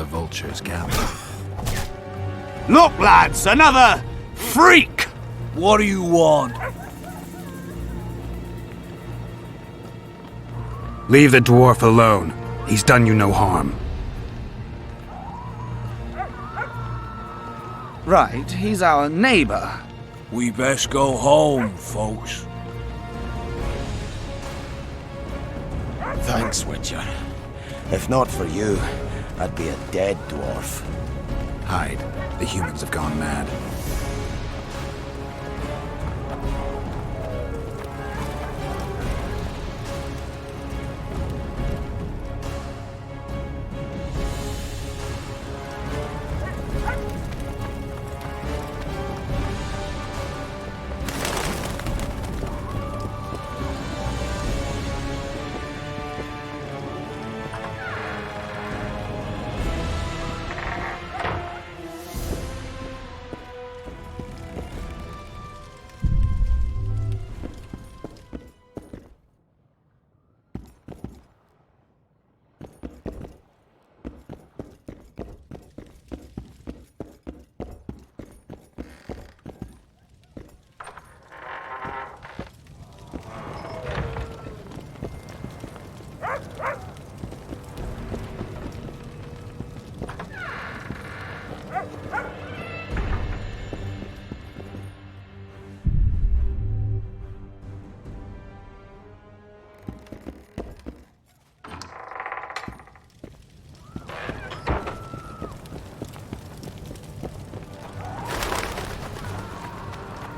the vultures gather. Look, lads, another freak! What do you want? Leave the dwarf alone. He's done you no harm. Right, he's our neighbor. We best go home, folks. Thanks, Witcher. If not for you, I'd be a dead dwarf. Hide. The humans have gone mad.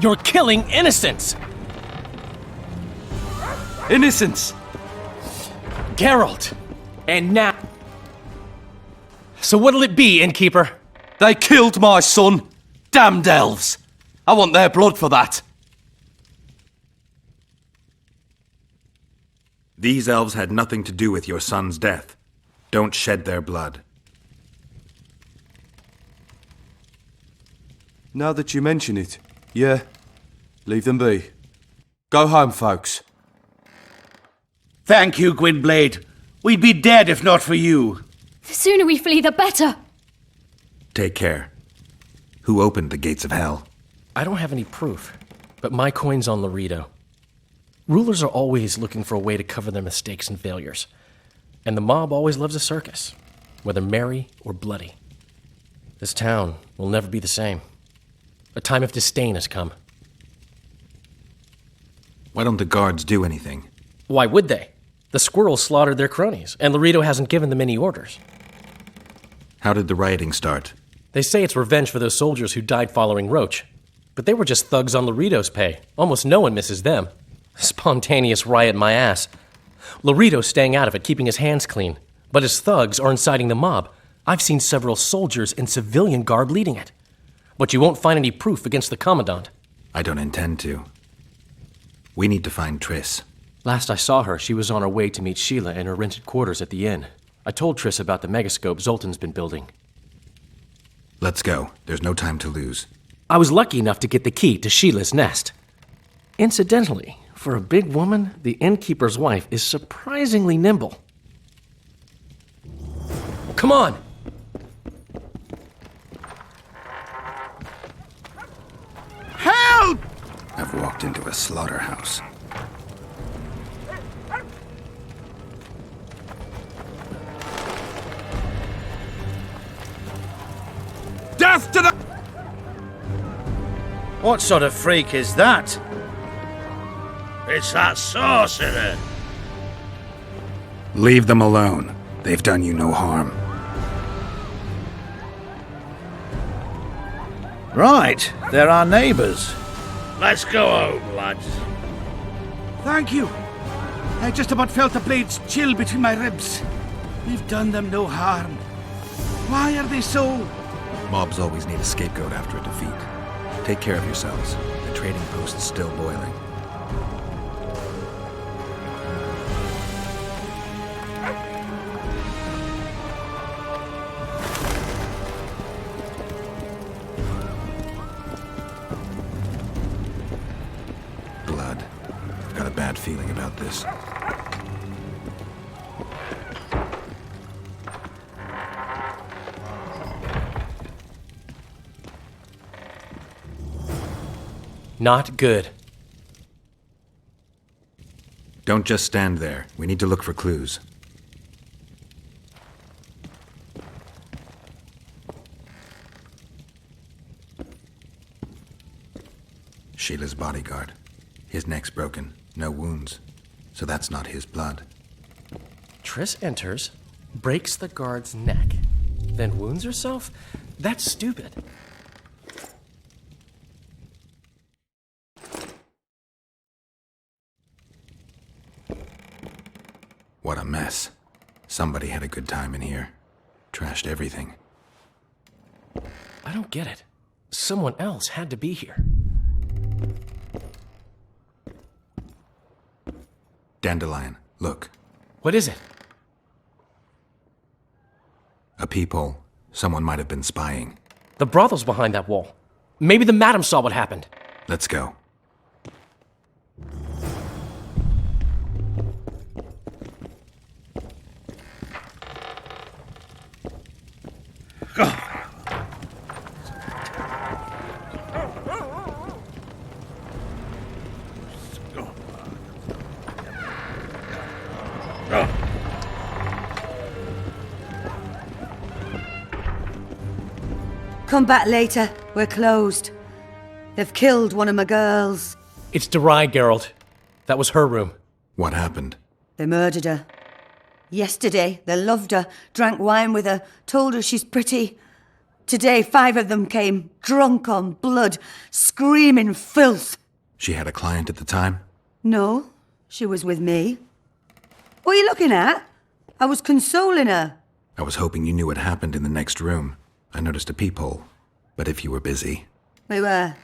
You're killing innocents! Innocents! Geralt! And now... So what'll it be, innkeeper? They killed my son! Damned elves! I want their blood for that! These elves had nothing to do with your son's death. Don't shed their blood. Now that you mention it, yeah, leave them be. Go home, folks. Thank you, Gwynblade. We'd be dead if not for you. The sooner we flee, the better. Take care. Who opened the gates of hell? I don't have any proof, but my coin's on Laredo. Rulers are always looking for a way to cover their mistakes and failures. And the mob always loves a circus, whether merry or bloody. This town will never be the same. A time of disdain has come. Why don't the guards do anything? Why would they? The squirrels slaughtered their cronies, and Laredo hasn't given them any orders. How did the rioting start? They say it's revenge for those soldiers who died following Roach. But they were just thugs on Laredo's pay. Almost no one misses them. Spontaneous riot my ass. Laredo's staying out of it, keeping his hands clean. But his thugs are inciting the mob. I've seen several soldiers in civilian garb leading it. But you won't find any proof against the Commandant. I don't intend to. We need to find Triss. Last I saw her, she was on her way to meet Sheila in her rented quarters at the inn. I told Triss about the megascope Zoltan's been building. Let's go. There's no time to lose. I was lucky enough to get the key to Sheila's nest. Incidentally, for a big woman, the innkeeper's wife is surprisingly nimble. Come on! Help! I've walked into a slaughterhouse. Death to the... What sort of freak is that? It's that sorcerer. Leave them alone. They've done you no harm. Right, they're our neighbors. Let's go home, lads. Thank you. I just about felt the blades chill between my ribs. We've done them no harm. Why are they so... Mobs always need a scapegoat after a defeat. Take care of yourselves. The trading post's still boiling. Blood. I've got a bad feeling about this. Not good. Don't just stand there. We need to look for clues. Sheila's bodyguard. His neck's broken. No wounds. So that's not his blood. Triss enters, breaks the guard's neck, then wounds herself? That's stupid. What a mess. Somebody had a good time in here. Trashed everything. I don't get it. Someone else had to be here. Dandelion, look. What is it? A peephole. Someone might have been spying. The brothel's behind that wall. Maybe the madam saw what happened. Let's go. Come back later. We're closed. They've killed one of my girls. It's Derai, Geralt. That was her room. What happened? They murdered her. Yesterday, they loved her, drank wine with her, told her she's pretty. Today, 5 of them came, drunk on blood, screaming filth. She had a client at the time? No, she was with me. What are you looking at? I was consoling her. I was hoping you knew what happened in the next room. I noticed a peephole. But if you were busy... We were,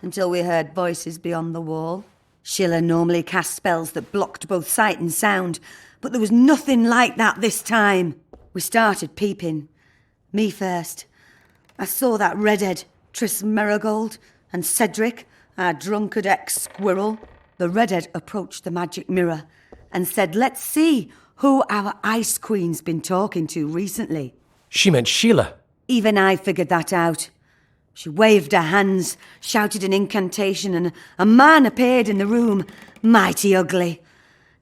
until we heard voices beyond the wall. Sheila normally cast spells that blocked both sight and sound, but there was nothing like that this time. We started peeping. Me first. I saw that redhead, Triss Merigold, and Cedric, our drunkard ex-squirrel. The redhead approached the magic mirror and said, let's see who our Ice Queen's been talking to recently. She meant Sheila. Even I figured that out. She waved her hands, shouted an incantation, and a man appeared in the room, mighty ugly.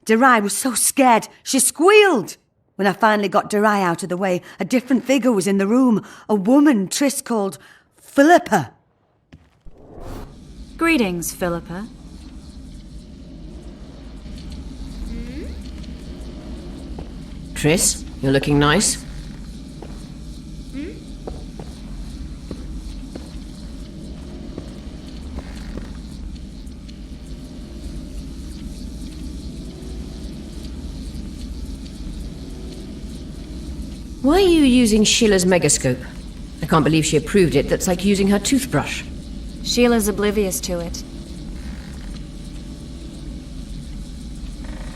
Derai was so scared, she squealed. When I finally got Derai out of the way, a different figure was in the room, a woman Triss called Philippa. Greetings, Philippa. Triss, you're looking nice. Why are you using Sheila's megascope? I can't believe she approved it. That's like using her toothbrush. Sheila's oblivious to it.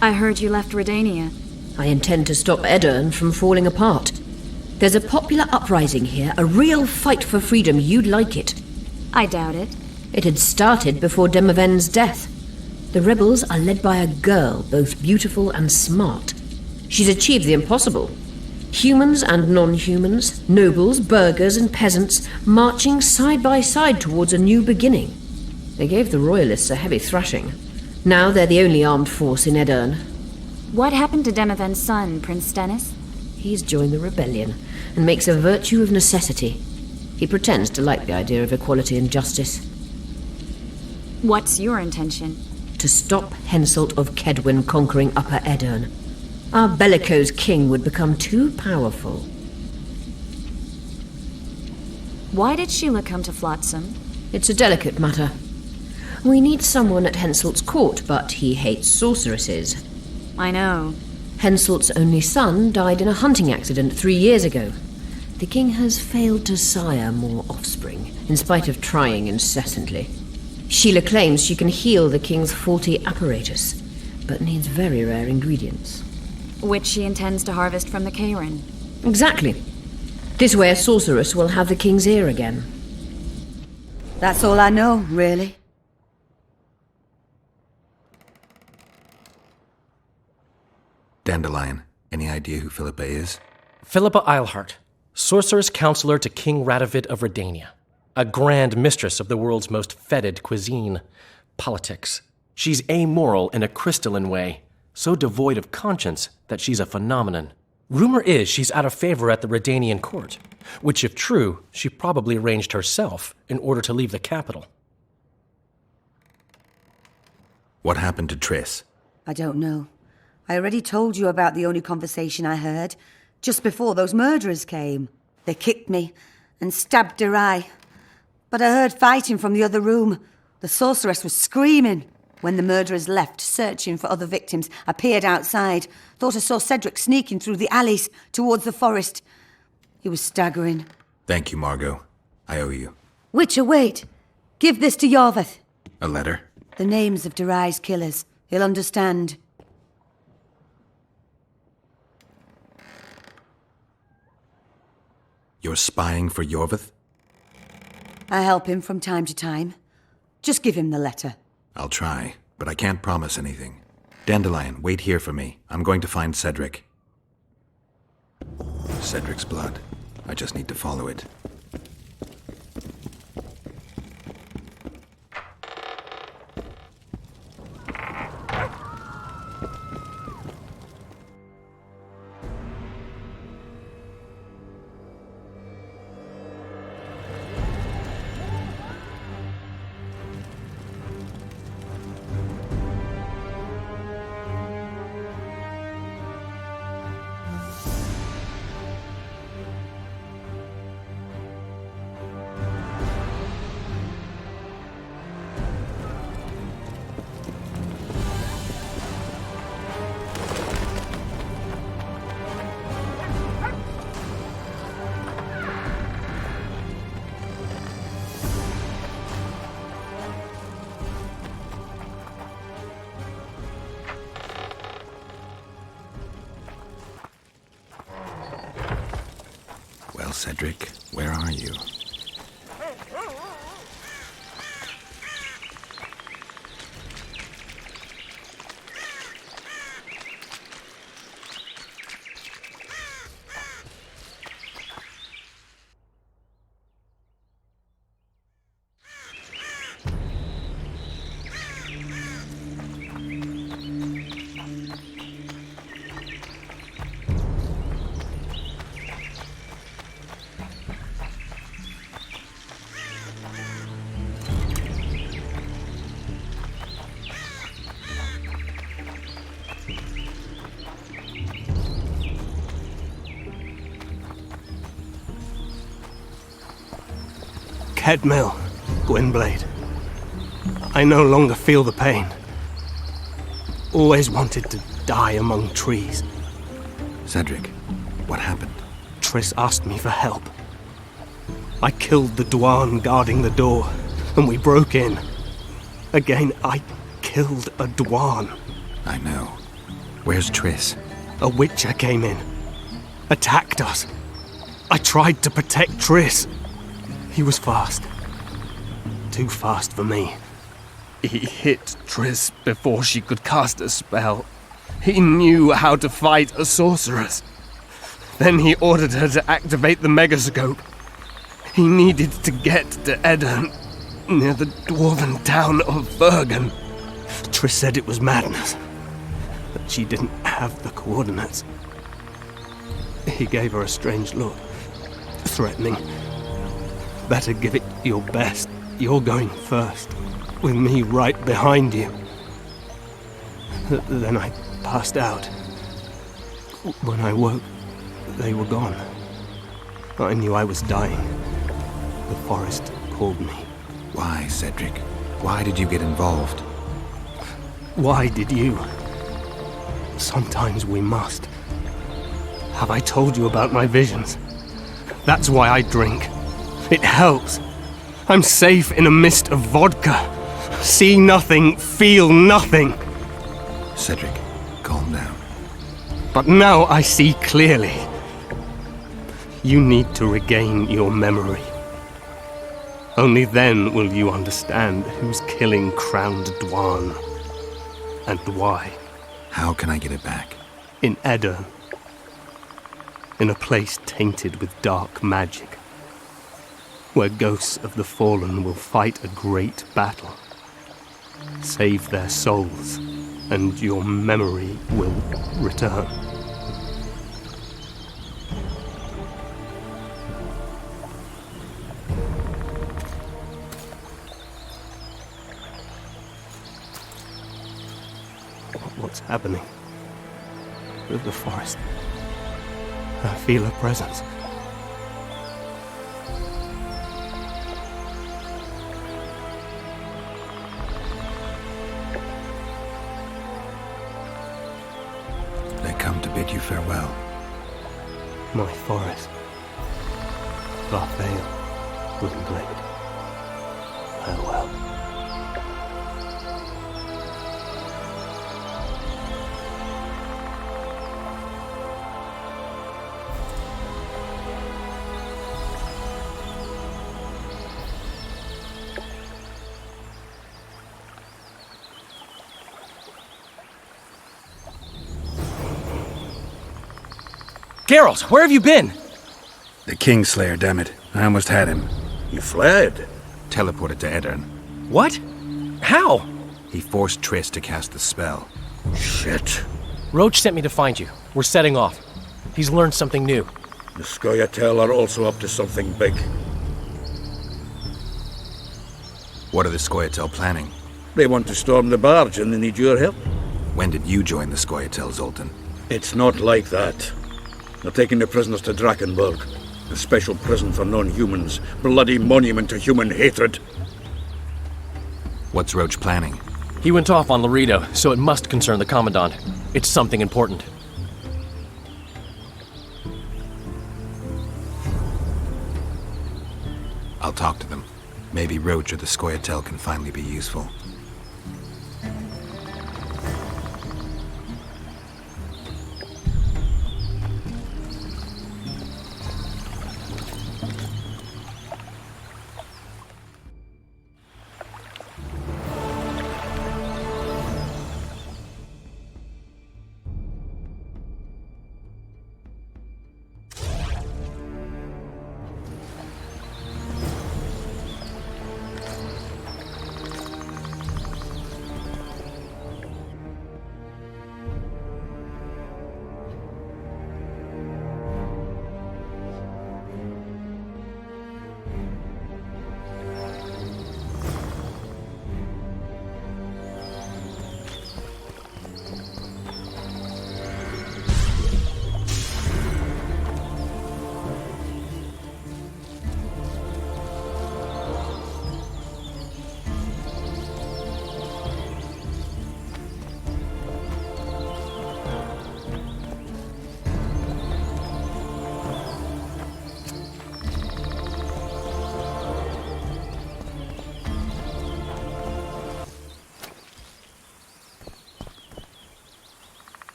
I heard you left Redania. I intend to stop Edirne from falling apart. There's a popular uprising here, a real fight for freedom. You'd like it. I doubt it. It had started before Demoven's death. The rebels are led by a girl, both beautiful and smart. She's achieved the impossible. Humans and non-humans, nobles, burghers and peasants, marching side by side towards a new beginning. They gave the royalists a heavy thrashing. Now they're the only armed force in Edirne. What happened to Demoven's son, Prince Stennis? He's joined the rebellion and makes a virtue of necessity. He pretends to like the idea of equality and justice. What's your intention? To stop Henselt of Kedwin conquering Upper Edirne. Our bellicose king would become too powerful. Why did Sheila come to Flotsam? It's a delicate matter. We need someone at Henselt's court, but he hates sorceresses. I know. Henselt's only son died in a hunting accident 3 years ago. The king has failed to sire more offspring, in spite of trying incessantly. Sheila claims she can heal the king's faulty apparatus, but needs very rare ingredients. Which she intends to harvest from the Cairn. Exactly. This way a sorceress will have the king's ear again. That's all I know, really. Dandelion, any idea who Philippa is? Philippa Eilhart, sorceress counselor to King Radovid of Redania. A grand mistress of the world's most fetid cuisine, politics. She's amoral in a crystalline way, so devoid of conscience that she's a phenomenon. Rumor is she's out of favor at the Redanian court, which, if true, she probably arranged herself in order to leave the capital. What happened to Triss? I don't know. I already told you about the only conversation I heard, just before those murderers came. They kicked me and stabbed her eye. But I heard fighting from the other room. The sorceress was screaming. When the murderers left, searching for other victims, I peered outside. Thought I saw Cedric sneaking through the alleys towards the forest. He was staggering. Thank you, Margot. I owe you. Witcher, wait. Give this to Iorveth. A letter? The names of Derai's killers. He'll understand. You're spying for Iorveth? I help him from time to time. Just give him the letter. I'll try, but I can't promise anything. Dandelion, wait here for me. I'm going to find Cedric. Cedric's blood. I just need to follow it. Well, Cedric, where are you? Headmill, Gwynblade. I no longer feel the pain. Always wanted to die among trees. Cedric, what happened? Triss asked me for help. I killed the Dwarn guarding the door, and we broke in. Again, I killed a Dwarn. I know. Where's Triss? A Witcher came in, attacked us. I tried to protect Triss. He was fast. Too fast for me. He hit Triss before she could cast a spell. He knew how to fight a sorceress. Then he ordered her to activate the megascope. He needed to get to Edirn, near the dwarven town of Bergen. Triss said it was madness, that she didn't have the coordinates. He gave her a strange look, threatening. Better give it your best. You're going first, with me right behind you. Then I passed out. When I woke, they were gone. I knew I was dying. The forest called me. Why, Cedric? Why did you get involved? Why did you? Sometimes we must. Have I told you about my visions? That's why I drink. It helps. I'm safe in a mist of vodka. See nothing, feel nothing. Cedric, calm down. But now I see clearly. You need to regain your memory. Only then will you understand who's killing Crowned Dwarn. And why. How can I get it back? In Edirn. In a place tainted with dark magic. where ghosts of the fallen will fight a great battle. Save their souls, and your memory will return. What's happening? With the forest. I feel a presence. They come to bid you farewell. My forest. Barthale, Gwynblade. Farewell. Geralt, where have you been? The Kingslayer, damn it. I almost had him. You fled? Teleported to Edirn. What? How? He forced Triss to cast the spell. Shit. Roach sent me to find you. We're setting off. He's learned something new. The Skarlet are also up to something big. What are the Scoia'tael planning? They want to storm the barge and they need your help. When did you join the Scoia'tael, Zoltan? It's not like that. They're taking the prisoners to Drakenberg, a special prison for non-humans, bloody monument to human hatred. What's Roach planning? He went off on Laredo, so it must concern the Commandant. It's something important. I'll talk to them. Maybe Roach or the Scoia'tael can finally be useful.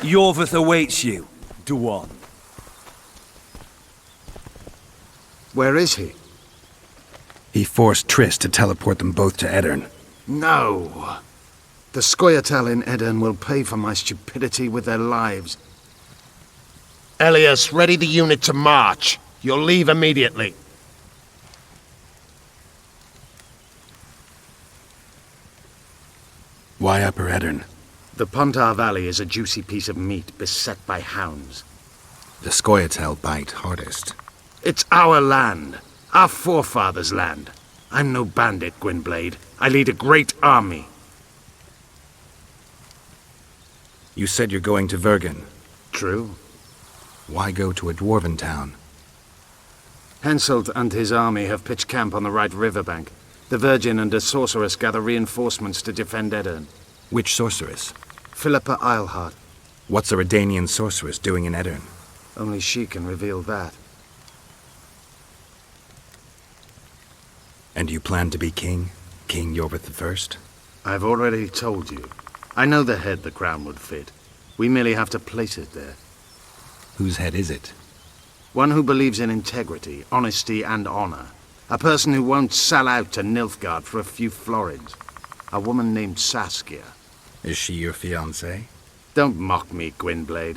Iorveth awaits you, Duan. Where is he? He forced Triss to teleport them both to Edirn. No. The Scoia'tael in Edirn will pay for my stupidity with their lives. Elias, ready the unit to march. You'll leave immediately. Why Upper Edirn? The Pontar Valley is a juicy piece of meat beset by hounds. The Scoia'tael bite hardest. It's our land. Our forefathers' land. I'm no bandit, Gwynblade. I lead a great army. You said you're going to Vergen. True. Why go to a dwarven town? Henselt and his army have pitched camp on the right riverbank. The Virgin and a sorceress gather reinforcements to defend Edirn. Which sorceress? Philippa Eilhart. What's a Redanian sorceress doing in Edirn? Only she can reveal that. And you plan to be king? King Iorveth I? I've already told you. I know the head the crown would fit. We merely have to place it there. Whose head is it? One who believes in integrity, honesty, and honor. A person who won't sell out to Nilfgaard for a few florins. A woman named Saskia. Is she your fiancée? Don't mock me, Gwynblade.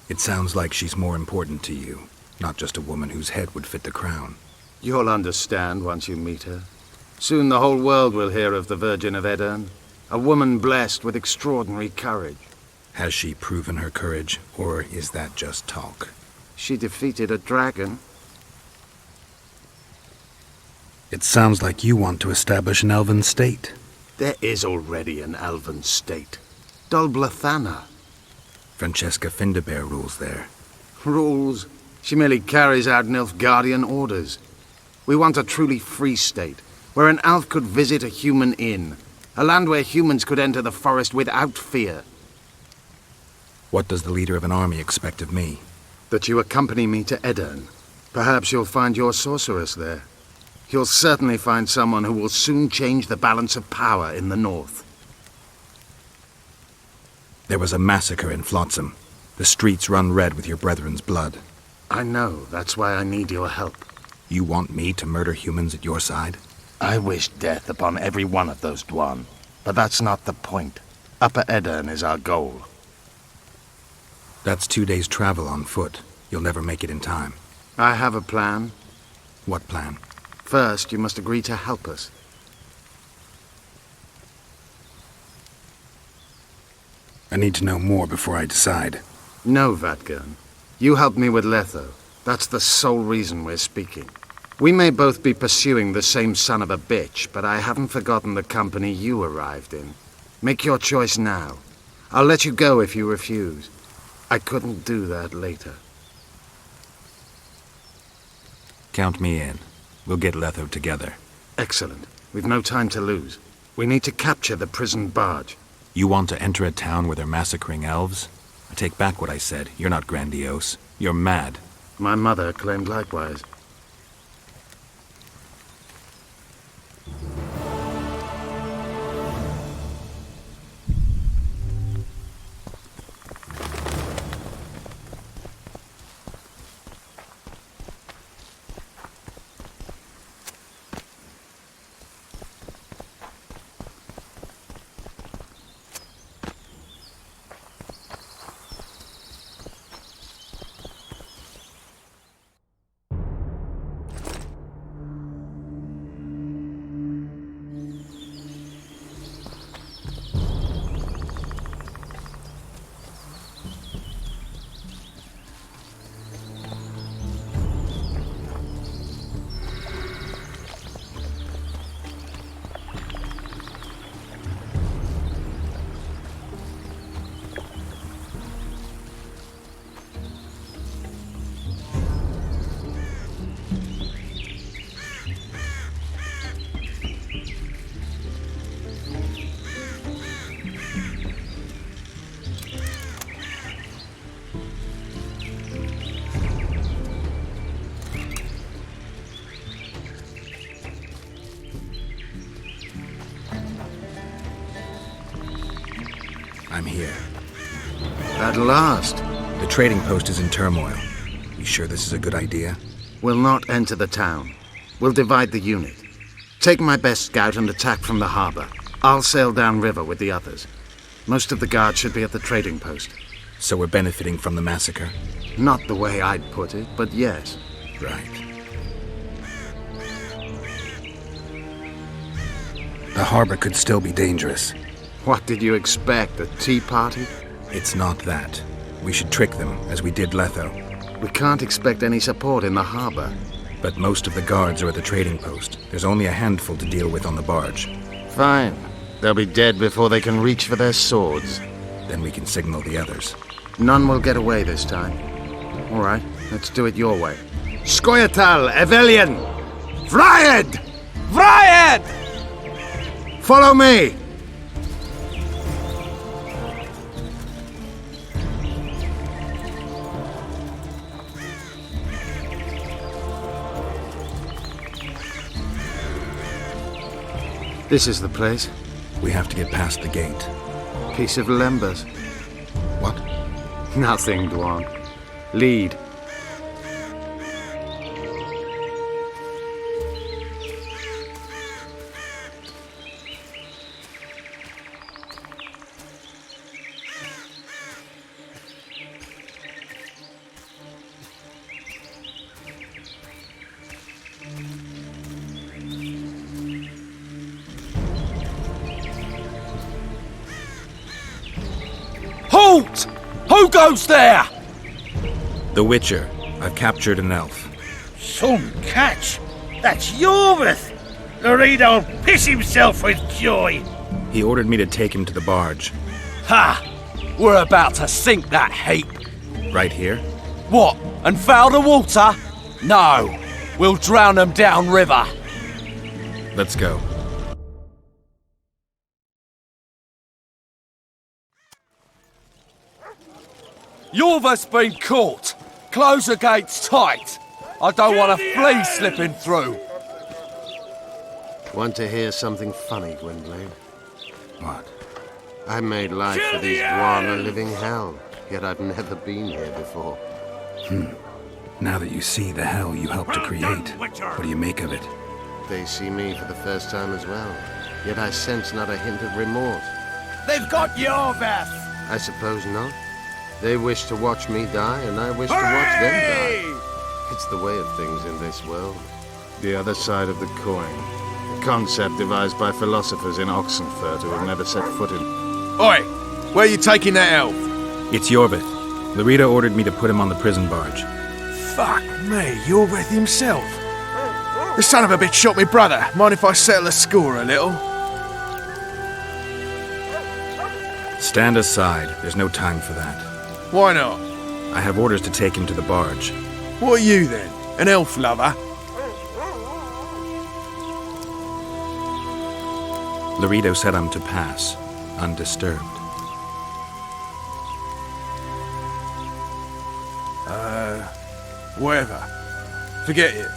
It sounds like she's more important to you, not just a woman whose head would fit the crown. You'll understand once you meet her. Soon the whole world will hear of the Virgin of Aedirn. A woman blessed with extraordinary courage. Has she proven her courage, or is that just talk? She defeated a dragon. It sounds like you want to establish an elven state. There is already an elven state. Dol Blathanna. Francesca Findabair rules there. Rules? She merely carries out Nilfgaardian orders. We want a truly free state, where an elf could visit a human inn. A land where humans could enter the forest without fear. What does the leader of an army expect of me? That you accompany me to Aedirn. Perhaps you'll find your sorceress there. You'll certainly find someone who will soon change the balance of power in the north. There was a massacre in Flotsam. The streets run red with your brethren's blood. I know. That's why I need your help. You want me to murder humans at your side? I wish death upon every one of those Dwan. But that's not the point. Upper Aedirn is our goal. That's 2 days' travel on foot. You'll never make it in time. I have a plan. What plan? First, you must agree to help us. I need to know more before I decide. No, Vatgern. You helped me with Letho. That's the sole reason we're speaking. We may both be pursuing the same son of a bitch, but I haven't forgotten the company you arrived in. Make your choice now. I'll let you go if you refuse. I couldn't do that later. Count me in. We'll get Letho together. Excellent. We've no time to lose. We need to capture the prison barge. You want to enter a town where they're massacring elves? I take back what I said. You're not grandiose. You're mad. My mother claimed likewise. I'm here. At last. The trading post is in turmoil. You sure this is a good idea? We'll not enter the town. We'll divide the unit. Take my best scout and attack from the harbor. I'll sail downriver with the others. Most of the guards should be at the trading post. So we're benefiting from the massacre? Not the way I'd put it, but yes. Right. The harbor could still be dangerous. What did you expect, a tea party? It's not that. We should trick them, as we did Letho. We can't expect any support in the harbor. But most of the guards are at the trading post. There's only a handful to deal with on the barge. Fine. They'll be dead before they can reach for their swords. Then we can signal the others. None will get away this time. All right, let's do it your way. Skoyatal, Evelian! Vryed! Vryed! Follow me! This is the place. We have to get past the gate. Piece of Lembas. What? Nothing, Dwan. Lead. halt! Who goes there? The Witcher. I've captured an elf. Some catch! That's Iorveth! Loredo'll piss himself with joy! He ordered me to take him to the barge. Ha! We're about to sink that heap. Right here? What? And foul the water? No. We'll drown them down river. Let's go. Iorveth's been caught. Close the gates tight. I don't want a flea slipping through. Want to hear something funny, Gwynblade? What? I made life for these Dwarn a living hell, yet I've never been here before. Now that you see the hell you helped to create, what do you make of it? They see me for the first time as well, yet I sense not a hint of remorse. They've got Iorveth! I suppose not. They wish to watch me die, and I wish to watch them die. It's the way of things in this world. The other side of the coin. A concept devised by philosophers in Oxenfurt who have never set foot in. Oi! Where are you taking that elf? It's Iorveth. Larita ordered me to put him on the prison barge. Fuck me, Iorveth himself. The son of a bitch shot me brother. Mind if I settle the score a little? Stand aside. There's no time for that. Why not? I have orders to take him to the barge. What are you then? An elf lover? Laredo said I'm to pass, undisturbed. Whatever. Forget it.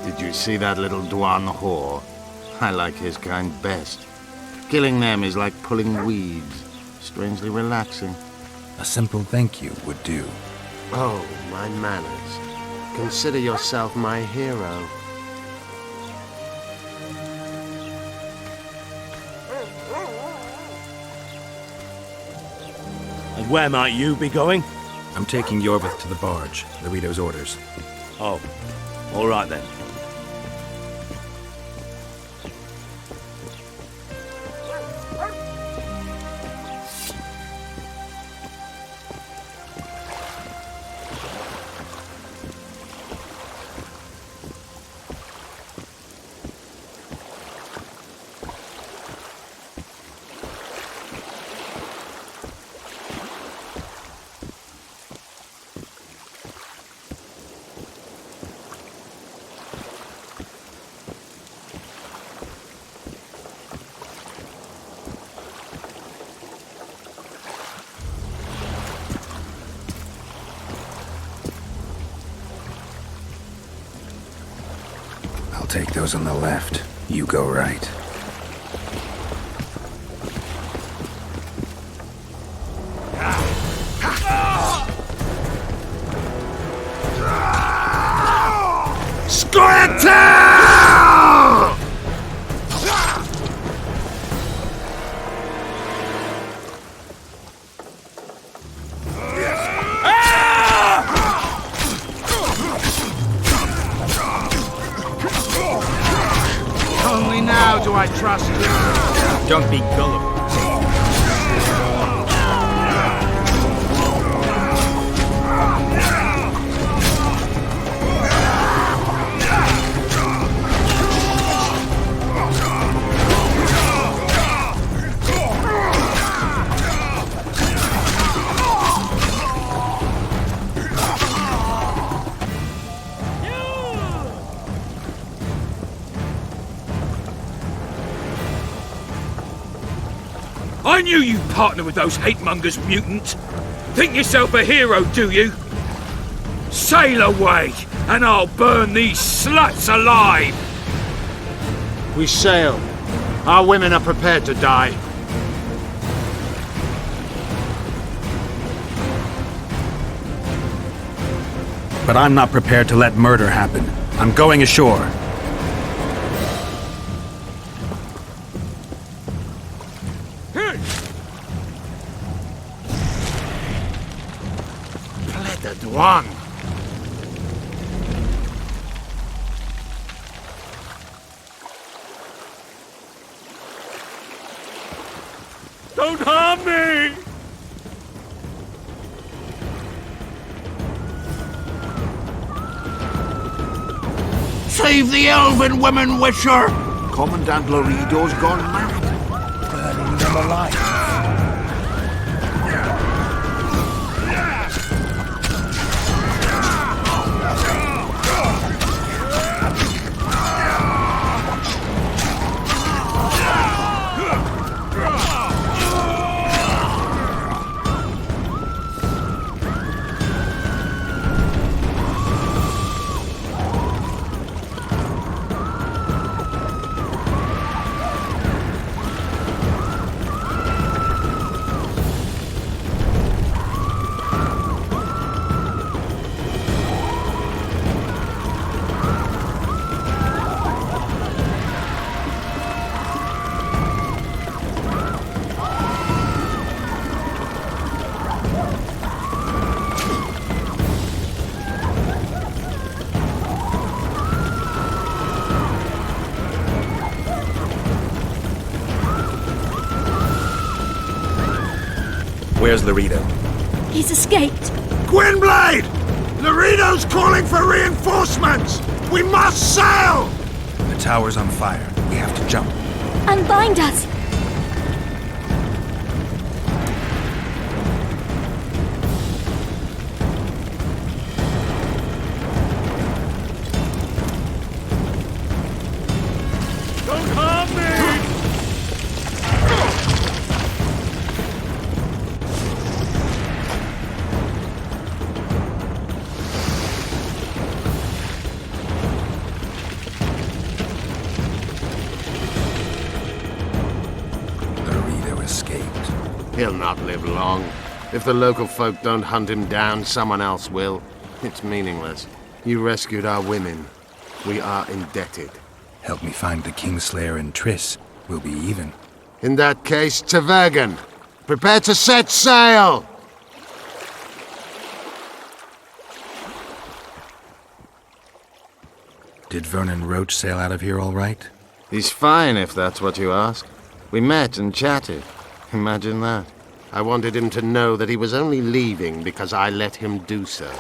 Did you see that little Dwarn whore? I like his kind best. Killing them is like pulling weeds. Strangely relaxing. A simple thank you would do. Oh, my manners. Consider yourself my hero. And where might you be going? I'm taking Iorveth to the barge. Laredo's orders. Oh, all right then. I'll take those on the left. You go right. Only now do I trust you. Don't be gullible. I knew you'd partner with those hate-mongers, mutant. Think yourself a hero, do you? Sail away, and I'll burn these sluts alive! We sail. Our women are prepared to die. But I'm not prepared to let murder happen. I'm going ashore. bastard one! Don't harm me! Save the elven women, Witcher! Commandant Laredo's gone mad. Burning them alive. Where's Laredo? He's escaped. Gwynblade! Laredo's calling for reinforcements! We must sail! The tower's on fire. We have to jump. Unbind us! Don't harm me! Laredo escaped. He'll not live long. If the local folk don't hunt him down, someone else will. It's meaningless. You rescued our women. We are indebted. Help me find the Kingslayer and Triss. We'll be even. In that case, to Vergen. Prepare to set sail! Did Vernon Roach sail out of here all right? He's fine, if that's what you ask. We met and chatted. Imagine that. I wanted him to know that he was only leaving because I let him do so.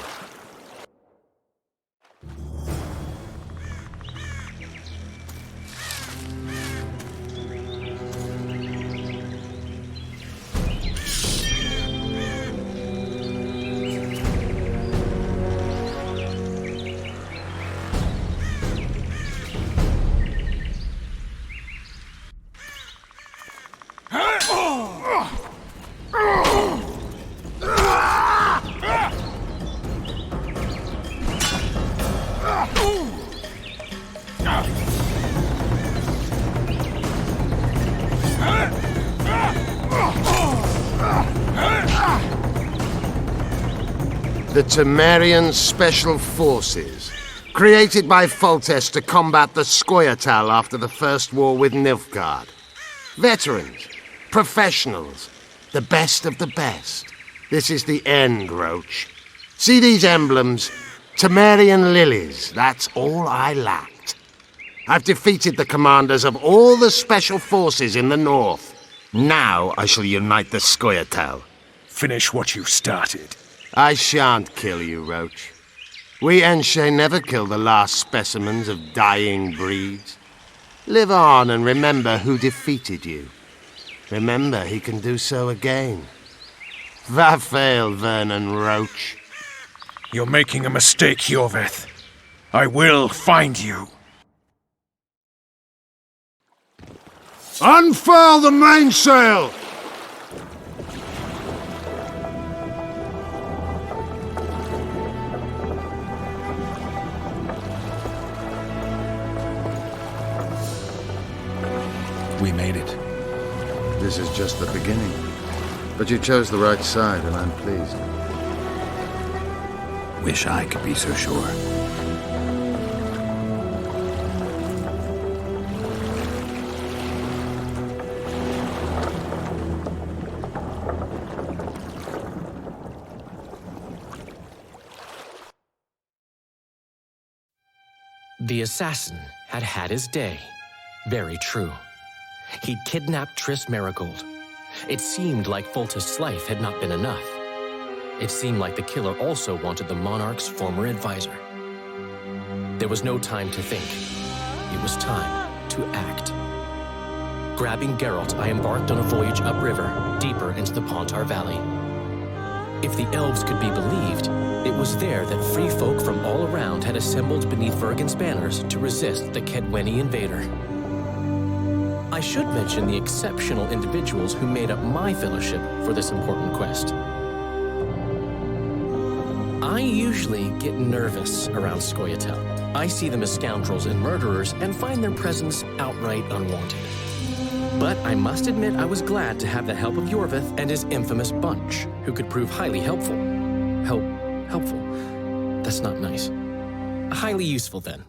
The Temerian Special Forces, created by Foltest to combat the Scoia'tael after the First War with Nilfgaard. Veterans, professionals, the best of the best. This is the end, Roach. See these emblems? Temerian lilies, that's all I lacked. I've defeated the commanders of all the Special Forces in the north. Now I shall unite the Scoia'tael. Finish what you started. I shan't kill you, Roach. We Enshe never kill the last specimens of dying breeds. Live on and remember who defeated you. Remember he can do so again. Vafail, Vernon Roach. You're making a mistake, Iorveth. I will find you. Unfurl the mainsail! We made it. This is just the beginning. But you chose the right side, and I'm pleased. Wish I could be so sure. The assassin had had his day. Very true. He'd kidnapped Triss Marigold. It seemed like Foltest's life had not been enough. It seemed like the killer also wanted the monarch's former advisor. There was no time to think. It was time to act. Grabbing Geralt, I embarked on a voyage upriver, deeper into the Pontar Valley. If the elves could be believed, it was there that free folk from all around had assembled beneath Vergen's banners to resist the Kedweni invader. I should mention the exceptional individuals who made up my fellowship for this important quest. I usually get nervous around Scoia'tael. I see them as scoundrels and murderers and find their presence outright unwanted. But I must admit I was glad to have the help of Iorveth and his infamous bunch, who could prove highly helpful. Helpful. That's not nice. Highly useful, then.